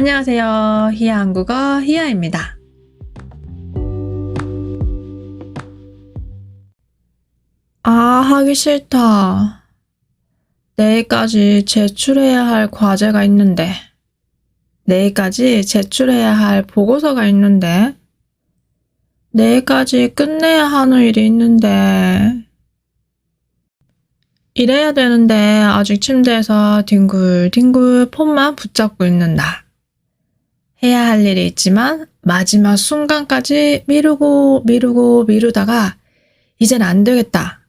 안녕하세요. 히야 한국어 히야입니다. 하기 싫다. 내일까지 제출해야 할 과제가 있는데, 내일까지 제출해야 할 보고서가 있는데, 내일까지 끝내야 하는 일이 있는데, 일해야 되는데 아직 침대에서 뒹굴뒹굴 폰만 붙잡고 있는 나. 해야 할 일이 있지만 마지막 순간까지 미루다가 이젠 안 되겠다.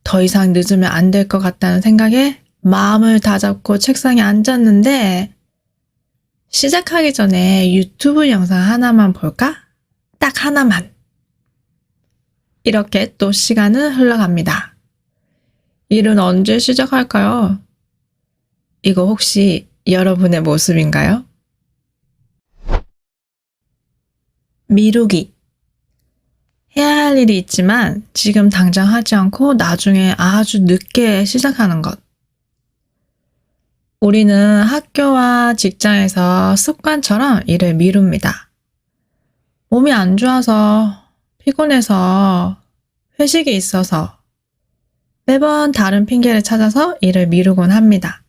더 이상 늦으면 안 될 것 같다는 생각에 마음을 다잡고 책상에 앉았는데 시작하기 전에 유튜브 영상 하나만 볼까? 딱 하나만. 이렇게 또 시간은 흘러갑니다. 일은 언제 시작할까요? 이거 혹시 여러분의 모습인가요? 미루기. 해야 할 일이 있지만 지금 당장 하지 않고 나중에 아주 늦게 시작하는 것. 우리는 학교와 직장에서 습관처럼 일을 미룹니다. 몸이 안 좋아서, 피곤해서, 회식이 있어서 매번 다른 핑계를 찾아서 일을 미루곤 합니다.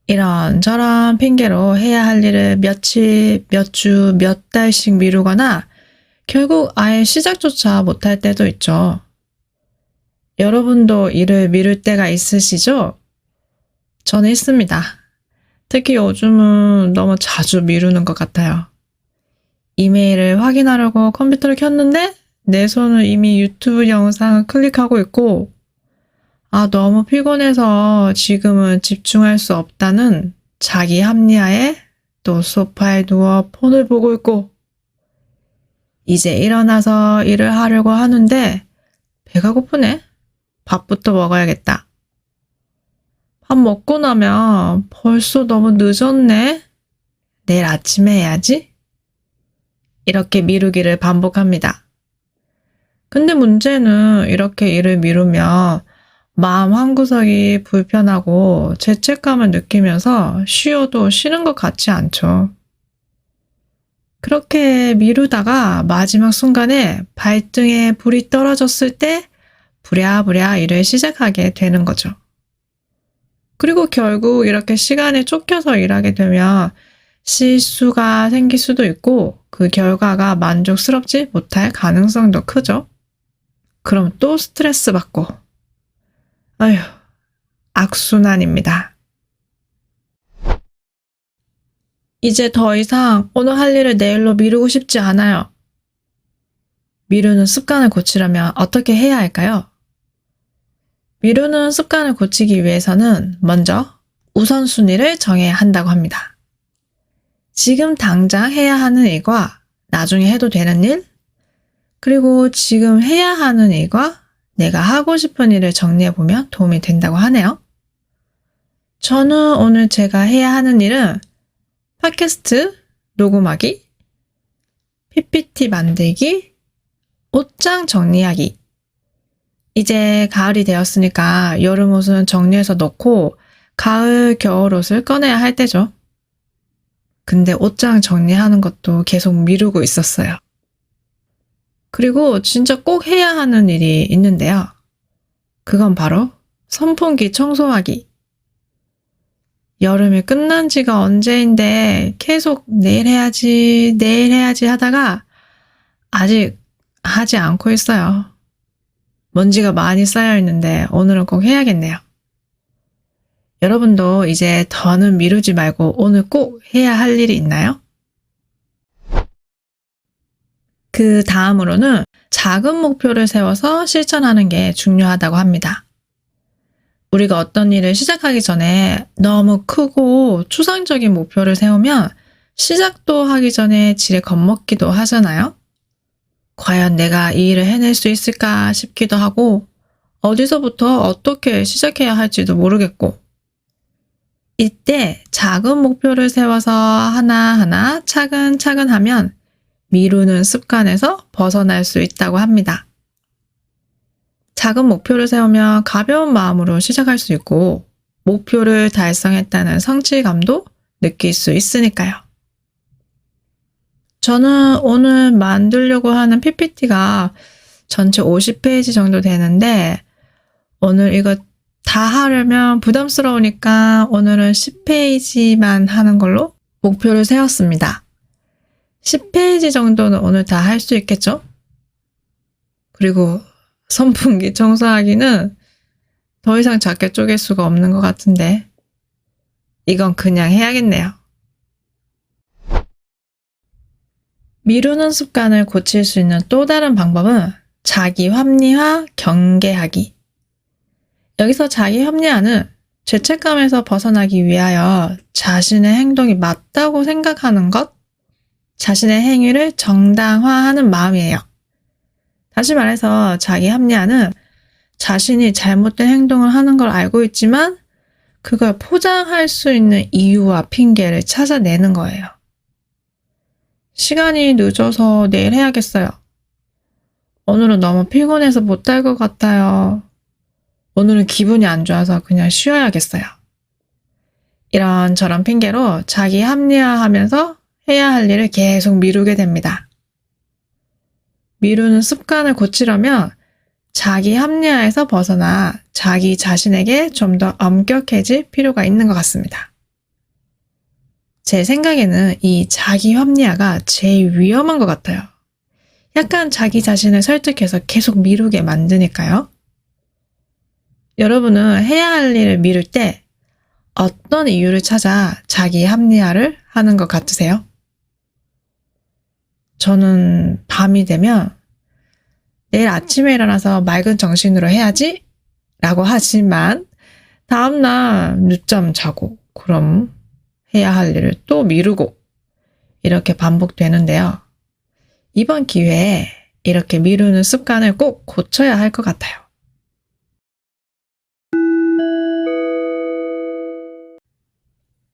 이런저런 핑계로 해야 할 일을 며칠, 몇 주, 몇 달씩 미루거나 결국 아예 시작조차 못할 때도 있죠. 여러분도 일을 미룰 때가 있으시죠? 저는 있습니다. 특히 요즘은 너무 자주 미루는 것 같아요. 이메일을 확인하려고 컴퓨터를 켰는데 내 손은 이미 유튜브 영상을 클릭하고 있고 너무 피곤해서 지금은 집중할 수 없다는 자기 합리화에 또 소파에 누워 폰을 보고 있고 이제 일어나서 일을 하려고 하는데 배가 고프네. 밥부터 먹어야겠다. 밥 먹고 나면 벌써 너무 늦었네. 내일 아침에 해야지. 이렇게 미루기를 반복합니다. 근데 문제는 이렇게 일을 미루면 마음 한구석이 불편하고 죄책감을 느끼면서 쉬어도 쉬는 것 같지 않죠. 그렇게 미루다가 마지막 순간에 발등에 불이 떨어졌을 때 부랴부랴 일을 시작하게 되는 거죠. 그리고 결국 이렇게 시간에 쫓겨서 일하게 되면 실수가 생길 수도 있고 그 결과가 만족스럽지 못할 가능성도 크죠. 그럼 또 스트레스 받고 아휴, 악순환입니다. 이제 더 이상 오늘 할 일을 내일로 미루고 싶지 않아요. 미루는 습관을 고치려면 어떻게 해야 할까요? 미루는 습관을 고치기 위해서는 먼저 우선순위를 정해야 한다고 합니다. 지금 당장 해야 하는 일과 나중에 해도 되는 일, 그리고 지금 해야 하는 일과 내가 하고 싶은 일을 정리해보면 도움이 된다고 하네요. 저는 오늘 제가 해야 하는 일은 팟캐스트 녹음하기, PPT 만들기, 옷장 정리하기. 이제 가을이 되었으니까 여름 옷은 정리해서 넣고 가을, 겨울 옷을 꺼내야 할 때죠. 근데 옷장 정리하는 것도 계속 미루고 있었어요. 그리고 진짜 꼭 해야 하는 일이 있는데요. 그건 바로 선풍기 청소하기. 여름이 끝난 지가 언제인데 계속 내일 해야지 하다가 아직 하지 않고 있어요. 먼지가 많이 쌓여 있는데 오늘은 꼭 해야겠네요. 여러분도 이제 더는 미루지 말고 오늘 꼭 해야 할 일이 있나요? 그 다음으로는 작은 목표를 세워서 실천하는 게 중요하다고 합니다. 우리가 어떤 일을 시작하기 전에 너무 크고 추상적인 목표를 세우면 시작도 하기 전에 지레 겁먹기도 하잖아요. 과연 내가 이 일을 해낼 수 있을까 싶기도 하고 어디서부터 어떻게 시작해야 할지도 모르겠고 이때 작은 목표를 세워서 하나하나 차근차근 하면 미루는 습관에서 벗어날 수 있다고 합니다. 작은 목표를 세우면 가벼운 마음으로 시작할 수 있고 목표를 달성했다는 성취감도 느낄 수 있으니까요. 저는 오늘 만들려고 하는 PPT가 전체 50페이지 정도 되는데 오늘 이거 다 하려면 부담스러우니까 오늘은 10페이지만 하는 걸로 목표를 세웠습니다. 10페이지 정도는 오늘 다 할 수 있겠죠? 그리고 선풍기 청소하기는 더 이상 작게 쪼갤 수가 없는 것 같은데 이건 그냥 해야겠네요. 미루는 습관을 고칠 수 있는 또 다른 방법은 자기 합리화 경계하기. 여기서 자기 합리화는 죄책감에서 벗어나기 위하여 자신의 행동이 맞다고 생각하는 것, 자신의 행위를 정당화하는 마음이에요. 다시 말해서 자기 합리화는 자신이 잘못된 행동을 하는 걸 알고 있지만 그걸 포장할 수 있는 이유와 핑계를 찾아내는 거예요. 시간이 늦어서 내일 해야겠어요. 오늘은 너무 피곤해서 못할 것 같아요. 오늘은 기분이 안 좋아서 그냥 쉬어야겠어요. 이런저런 핑계로 자기 합리화하면서 해야 할 일을 계속 미루게 됩니다. 미루는 습관을 고치려면 자기 합리화에서 벗어나 자기 자신에게 좀 더 엄격해질 필요가 있는 것 같습니다. 제 생각에는 이 자기 합리화가 제일 위험한 것 같아요. 약간 자기 자신을 설득해서 계속 미루게 만드니까요. 여러분은 해야 할 일을 미룰 때 어떤 이유를 찾아 자기 합리화를 하는 것 같으세요? 저는 밤이 되면 내일 아침에 일어나서 맑은 정신으로 해야지 라고 하지만 다음날 늦잠 자고 그럼 해야 할 일을 또 미루고 이렇게 반복되는데요. 이번 기회에 이렇게 미루는 습관을 꼭 고쳐야 할 것 같아요.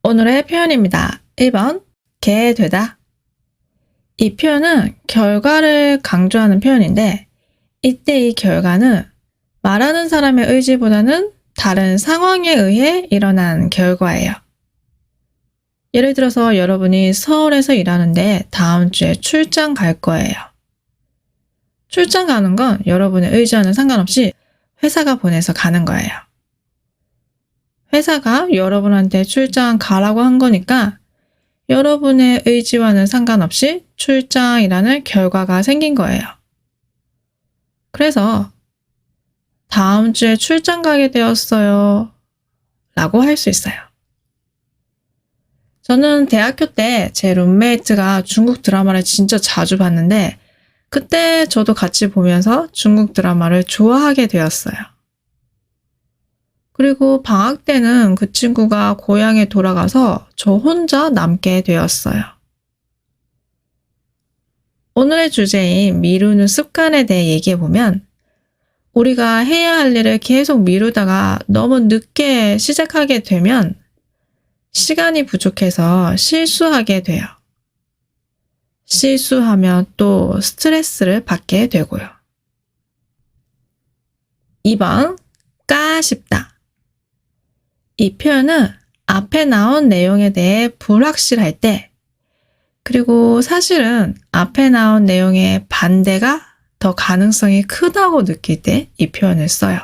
오늘의 표현입니다. 1번, 개되다. 이 표현은 결과를 강조하는 표현인데 이때 이 결과는 말하는 사람의 의지보다는 다른 상황에 의해 일어난 결과예요. 예를 들어서 여러분이 서울에서 일하는데 다음 주에 출장 갈 거예요. 출장 가는 건 여러분의 의지와는 상관없이 회사가 보내서 가는 거예요. 회사가 여러분한테 출장 가라고 한 거니까 여러분의 의지와는 상관없이 출장이라는 결과가 생긴 거예요. 그래서 다음 주에 출장 가게 되었어요 라고 할 수 있어요. 저는 대학교 때 제 룸메이트가 중국 드라마를 진짜 자주 봤는데 그때 저도 같이 보면서 중국 드라마를 좋아하게 되었어요. 그리고 방학 때는 그 친구가 고향에 돌아가서 저 혼자 남게 되었어요. 오늘의 주제인 미루는 습관에 대해 얘기해보면 우리가 해야 할 일을 계속 미루다가 너무 늦게 시작하게 되면 시간이 부족해서 실수하게 돼요. 실수하면 또 스트레스를 받게 되고요. 2번, 까쉽다. 이 표현은 앞에 나온 내용에 대해 불확실할 때, 그리고 사실은 앞에 나온 내용의 반대가 더 가능성이 크다고 느낄 때 이 표현을 써요.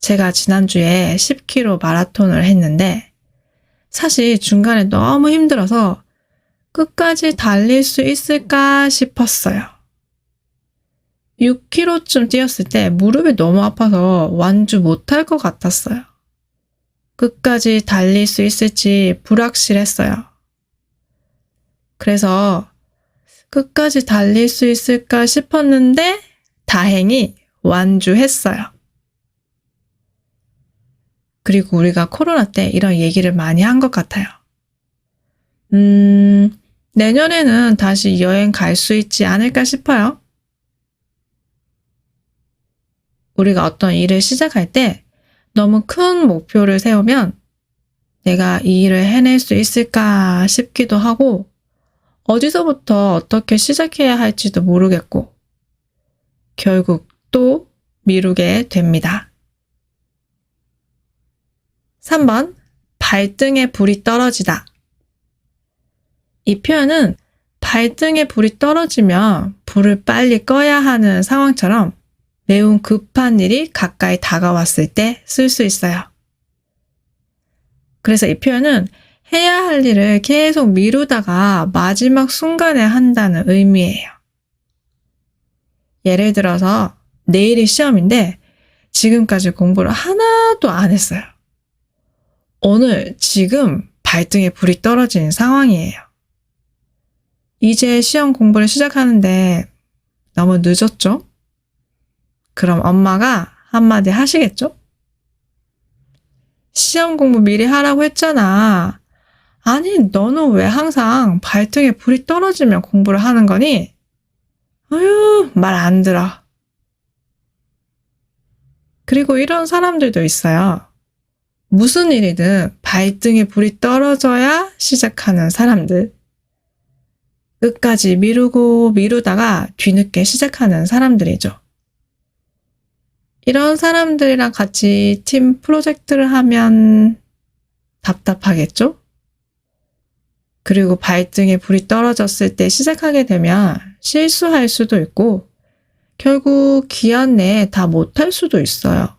제가 지난주에 10km 마라톤을 했는데 사실 중간에 너무 힘들어서 끝까지 달릴 수 있을까 싶었어요. 6km쯤 뛰었을 때 무릎이 너무 아파서 완주 못할 것 같았어요. 끝까지 달릴 수 있을지 불확실했어요. 그래서 끝까지 달릴 수 있을까 싶었는데 다행히 완주했어요. 그리고 우리가 코로나 때 이런 얘기를 많이 한 것 같아요. 내년에는 다시 여행 갈 수 있지 않을까 싶어요. 우리가 어떤 일을 시작할 때 너무 큰 목표를 세우면 내가 이 일을 해낼 수 있을까 싶기도 하고 어디서부터 어떻게 시작해야 할지도 모르겠고 결국 또 미루게 됩니다. 3번, 발등에 불이 떨어지다. 이 표현은 발등에 불이 떨어지면 불을 빨리 꺼야 하는 상황처럼 매우 급한 일이 가까이 다가왔을 때 쓸 수 있어요. 그래서 이 표현은 해야 할 일을 계속 미루다가 마지막 순간에 한다는 의미예요. 예를 들어서 내일이 시험인데 지금까지 공부를 하나도 안 했어요. 오늘 지금 발등에 불이 떨어진 상황이에요. 이제 시험 공부를 시작하는데 너무 늦었죠? 그럼 엄마가 한마디 하시겠죠? 시험 공부 미리 하라고 했잖아. 아니, 너는 왜 항상 발등에 불이 떨어지면 공부를 하는 거니? 아유, 말 안 들어. 그리고 이런 사람들도 있어요. 무슨 일이든 발등에 불이 떨어져야 시작하는 사람들. 끝까지 미루고 미루다가 뒤늦게 시작하는 사람들이죠. 이런 사람들이랑 같이 팀 프로젝트를 하면 답답하겠죠? 그리고 발등에 불이 떨어졌을 때 시작하게 되면 실수할 수도 있고 결국 기한 내에 다 못할 수도 있어요.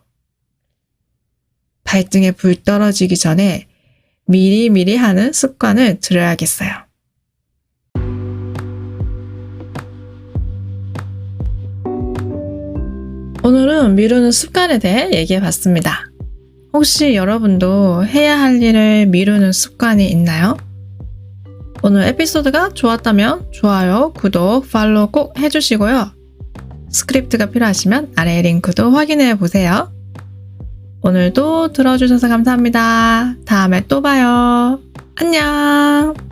발등에 불 떨어지기 전에 미리미리 하는 습관을 들여야겠어요. 오늘은 미루는 습관에 대해 얘기해 봤습니다. 혹시 여러분도 해야 할 일을 미루는 습관이 있나요? 오늘 에피소드가 좋았다면 좋아요, 구독, 팔로우 꼭 해주시고요. 스크립트가 필요하시면 아래 링크도 확인해 보세요. 오늘도 들어주셔서 감사합니다. 다음에 또 봐요. 안녕!